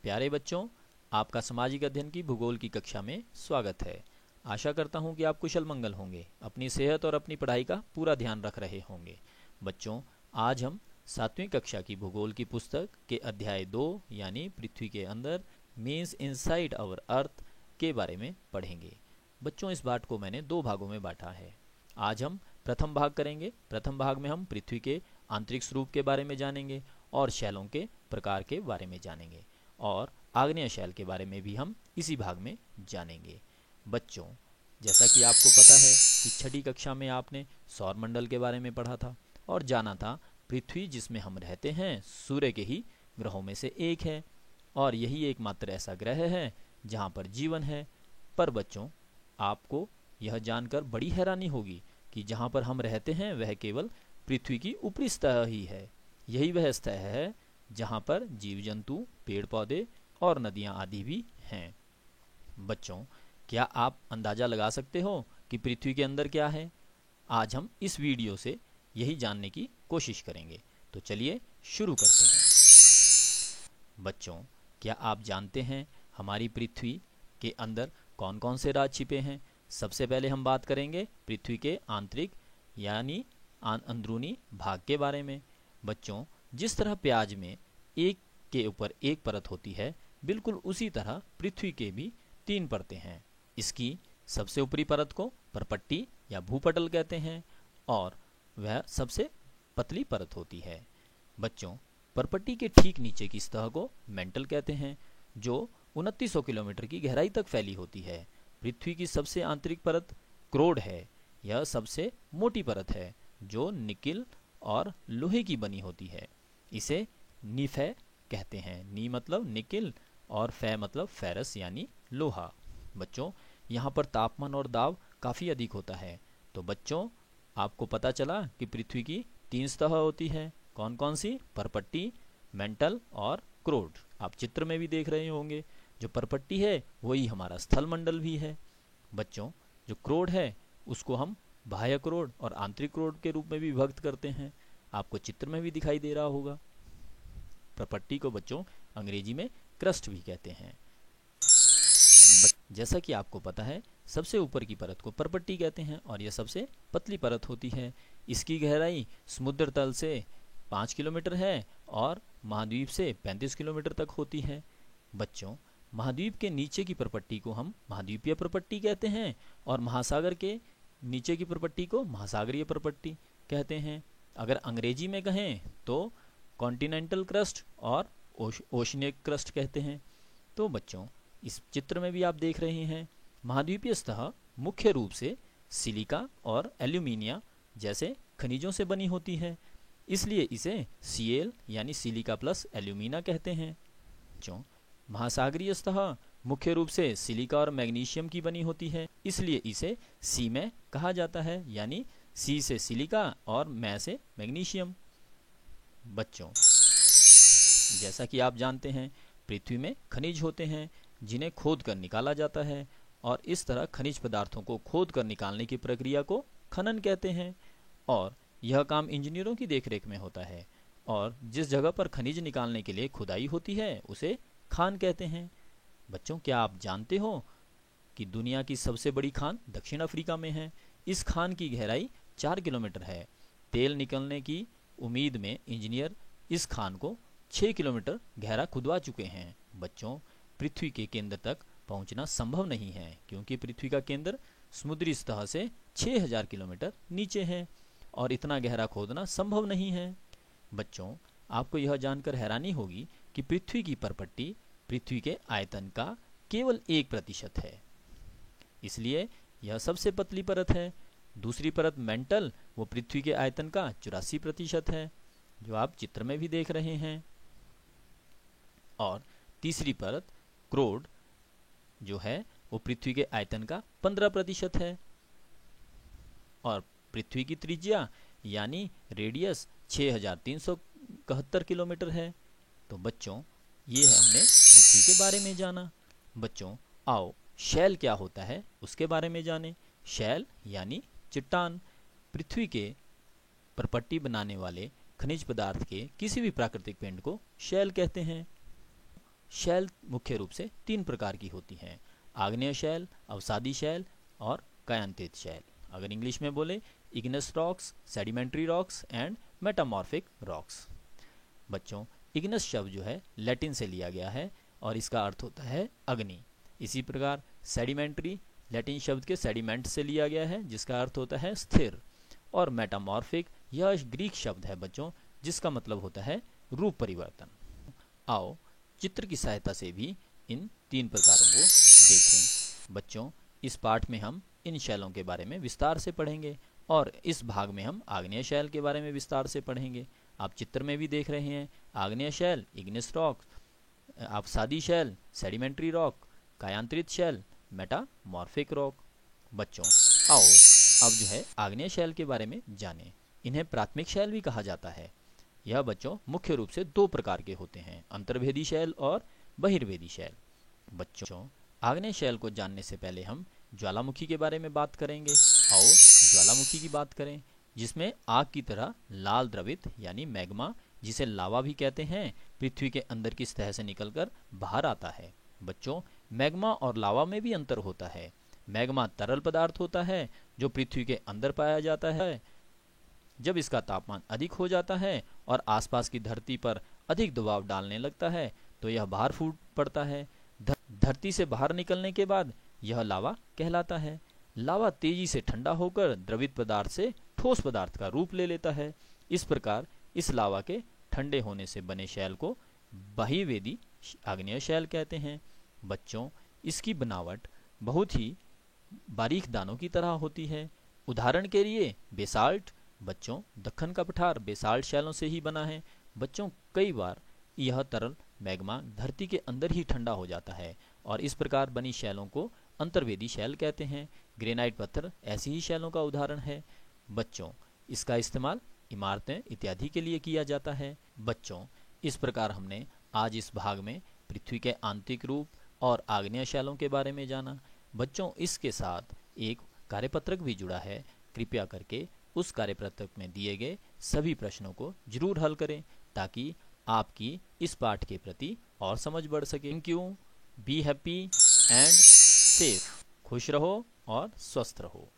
प्यारे बच्चों, आपका सामाजिक अध्ययन की भूगोल की कक्षा में स्वागत है। आशा करता हूँ कि आप कुशल मंगल होंगे, अपनी सेहत और अपनी पढ़ाई का पूरा ध्यान रख रहे होंगे। बच्चों, आज हम 7वीं कक्षा की भूगोल की पुस्तक के अध्याय 2 यानी पृथ्वी के अंदर मीन्स इनसाइड आवर अर्थ के बारे में पढ़ेंगे। बच्चों, इस पाठ को मैंने 2 भागों में बांटा है। आज हम प्रथम भाग करेंगे। प्रथम भाग में हम पृथ्वी के आंतरिक स्वरूप के बारे में जानेंगे और शैलों के प्रकार के बारे में जानेंगे, और आग्नेय शैल के बारे में भी हम इसी भाग में जानेंगे। बच्चों, जैसा कि आपको पता है कि छठी कक्षा में आपने सौर मंडल के बारे में पढ़ा था और जाना था पृथ्वी जिसमें हम रहते हैं सूर्य के ही ग्रहों में से एक है और यही एकमात्र ऐसा ग्रह है जहाँ पर जीवन है। पर बच्चों, आपको यह जानकर बड़ी हैरानी होगी कि जहाँ पर हम रहते हैं वह केवल पृथ्वी की ऊपरी सतह ही है। यही वह सतह है जहाँ पर जीव जंतु, पेड़ पौधे और नदियाँ आदि भी हैं। बच्चों, क्या आप अंदाज़ा लगा सकते हो कि पृथ्वी के अंदर क्या है? आज हम इस वीडियो से यही जानने की कोशिश करेंगे। तो चलिए शुरू करते हैं। बच्चों, क्या आप जानते हैं हमारी पृथ्वी के अंदर कौन कौन से राज छिपे हैं? सबसे पहले हम बात करेंगे पृथ्वी के आंतरिक यानी अंदरूनी भाग के बारे में। बच्चों, जिस तरह प्याज में एक के ऊपर एक परत होती है, बिल्कुल उसी तरह पृथ्वी के भी 3 परतें हैं। इसकी सबसे ऊपरी परत को परपट्टी या भूपटल कहते हैं और वह सबसे पतली परत होती है। बच्चों, परपट्टी के ठीक नीचे की सतह को मेंटल कहते हैं, जो 2900 किलोमीटर की गहराई तक फैली होती है। पृथ्वी की सबसे आंतरिक परत क्रोड है। यह सबसे मोटी परत है जो निकिल और लोहे की बनी होती है। इसे नीफे कहते हैं। नी मतलब निकिल और फे मतलब फेरस यानी लोहा। बच्चों, यहाँ पर तापमान और दाब काफ़ी अधिक होता है। तो बच्चों, आपको पता चला कि पृथ्वी की 3 सतह होती है। कौन कौन सी? परपट्टी, मेंटल और क्रोड। आप चित्र में भी देख रहे होंगे, जो परपट्टी है वही हमारा स्थल मंडल भी है। बच्चों, जो क्रोड है उसको हम बाह्य क्रोड और आंतरिक क्रोड के रूप में भी विभक्त करते हैं। आपको चित्र में भी दिखाई दे रहा होगा। परपट्टी को बच्चों अंग्रेजी में क्रस्ट भी कहते हैं। जैसा कि आपको पता है, सबसे ऊपर की परत को परपट्टी कहते हैं और यह सबसे पतली परत होती है। इसकी गहराई समुद्र तल से 5 किलोमीटर है और महाद्वीप से 35 किलोमीटर तक होती है। बच्चों, महाद्वीप के नीचे की परपट्टी को हम महाद्वीपीय परपट्टी कहते हैं और महासागर के नीचे की परपट्टी को महासागरीय परपट्टी कहते हैं। अगर अंग्रेजी में कहें तो कॉन्टिनेंटल क्रस्ट और ओशनिक क्रस्ट कहते हैं। तो बच्चों, इस चित्र में भी आप देख रहे हैं, महाद्वीपीय सतह मुख्य रूप से सिलिका और एल्यूमिनिया जैसे खनिजों से बनी होती है, इसलिए इसे सीएल यानी सिलिका प्लस एल्यूमिना कहते हैं। बच्चों, महासागरीय सतह मुख्य रूप से सिलिका और मैग्नीशियम की बनी होती है, इसलिए इसे सी में कहा जाता है, यानी सी से सिलिका और मै से मैग्नीशियम। बच्चों, जैसा कि आप जानते हैं, पृथ्वी में खनिज होते हैं जिन्हें खोद कर निकाला जाता है और इस तरह खनिज पदार्थों को खोद कर निकालने की प्रक्रिया को खनन कहते हैं और यह काम इंजीनियरों की देखरेख में होता है। और जिस जगह पर खनिज निकालने के लिए खुदाई होती है उसे खान कहते हैं। बच्चों, क्या आप जानते हो कि दुनिया की सबसे बड़ी खान दक्षिण अफ्रीका में है? इस खान की गहराई 4 किलोमीटर है। तेल निकलने की उम्मीद में इंजीनियर इस खान को 6 किलोमीटर गहरा खुदवा चुके हैं। बच्चों, पृथ्वी के केंद्र तक पहुंचना संभव नहीं है क्योंकि पृथ्वी का केंद्र समुद्री सतह से 6000 किलोमीटर नीचे है और इतना गहरा खोदना संभव नहीं है। बच्चों, आपको यह जानकर हैरानी होगी कि पृथ्वी की परपट्टी पृथ्वी के आयतन का केवल 1% है, इसलिए यह सबसे पतली परत है। दूसरी परत मेंटल, वो पृथ्वी के आयतन का 84% है, जो आप चित्र में भी देख रहे हैं। और तीसरी परत क्रोड जो है वो पृथ्वी के आयतन का 15% है और पृथ्वी की त्रिज्या यानी रेडियस 6371 किलोमीटर है। तो बच्चों, ये हमने पृथ्वी के बारे में जाना। बच्चों, आओ शैल क्या होता है उसके बारे में जानें। शैल यानी चट्टान पृथ्वी के परपट्टी बनाने वाले खनिज पदार्थ के किसी भी प्राकृतिक पिंड को शैल कहते हैं। शैल मुख्य रूप से 3 प्रकार की होती हैं, आग्नेय शैल, अवसादी शैल और कायांतरित शैल। अगर इंग्लिश में बोले, Ignis rocks, sedimentary rocks and metamorphic rocks. बच्चों, इग्नस शब्द जो है लैटिन से लिया गया है और इसका अर्थ होता है अग्नि। इसी प्रकार सेडिमेंट्री लैटिन शब्द के सेडिमेंट से लिया गया है जिसका अर्थ होता है स्थिर। और मेटामॉर्फिक यह ग्रीक शब्द है बच्चों, जिसका मतलब होता है रूप परिवर्तन। आओ चित्र की सहायता से भी इन 3 प्रकारों को देखें। बच्चों, इस पाठ में हम इन शैलों के बारे में विस्तार से पढ़ेंगे और इस भाग में हम आग्नेय शैल के बारे में विस्तार से पढ़ेंगे। आप चित्र में भी देख रहे हैं, आग्नेय शैल इग्निस रॉक, अवसादी शैल सेडिमेंट्री रॉक, कायांतरित शैल मेटामॉर्फिक रॉक। बच्चों, आओ अब जो है आग्नेय शैल के बारे में जानें। इन्हें प्राथमिक शैल भी कहा जाता है। यह बच्चों मुख्य रूप से 2 प्रकार के होते हैं, अंतर्भेदी शैल और बहिर्भेदी शैल। बच्चों, आग्नेय शैल को जानने से पहले हम ज्वालामुखी के बारे में बात करेंगे। आओ ज्वालामुखी की बात करें, जिसमें आग की तरह लाल द्रवित यानी मैग्मा, जिसे लावा भी कहते हैं, पृथ्वी के अंदर की सतह से निकलकर बाहर आता है। बच्चों, मैग्मा और लावा में भी अंतर होता है। मैग्मा तरल पदार्थ होता है जो पृथ्वी के अंदर पाया जाता है। जब इसका तापमान अधिक हो जाता है और आसपास की धरती पर अधिक दबाव डालने लगता है तो यह बाहर फूट पड़ता है। धरती से बाहर निकलने के बाद यह लावा कहलाता है। लावा तेजी से ठंडा होकर द्रवित पदार्थ से ठोस पदार्थ का रूप ले लेता है। इस प्रकार इस लावा के ठंडे होने से बने शैल को बहिर्वेदी आग्नेय शैल कहते हैं। बच्चों, इसकी बनावट बहुत ही बारीक दानों की तरह होती है। उदाहरण के लिए बेसाल्ट। बच्चों, दक्कन का पठार बेसाल्ट शैलों से ही बना है। बच्चों, कई बार यह तरल मैग्मा धरती के अंदर ही ठंडा हो जाता है और इस प्रकार बनी शैलों को अंतर्वेदी शैल कहते हैं। ग्रेनाइट पत्थर ऐसी ही शैलों का उदाहरण है। बच्चों, इसका इस्तेमाल इमारतें इत्यादि के लिए किया जाता है। बच्चों, इस प्रकार हमने आज इस भाग में पृथ्वी के आंतरिक रूप और आग्नेय शैलों के बारे में जाना। बच्चों, इसके साथ एक कार्यपत्रक भी जुड़ा है। कृपया करके उस कार्यपत्रक में दिए गए सभी प्रश्नों को जरूर हल करें ताकि आपकी इस पाठ के प्रति और समझ बढ़ सके। Thank you. Be happy and safe. खुश रहो और स्वस्थ रहो।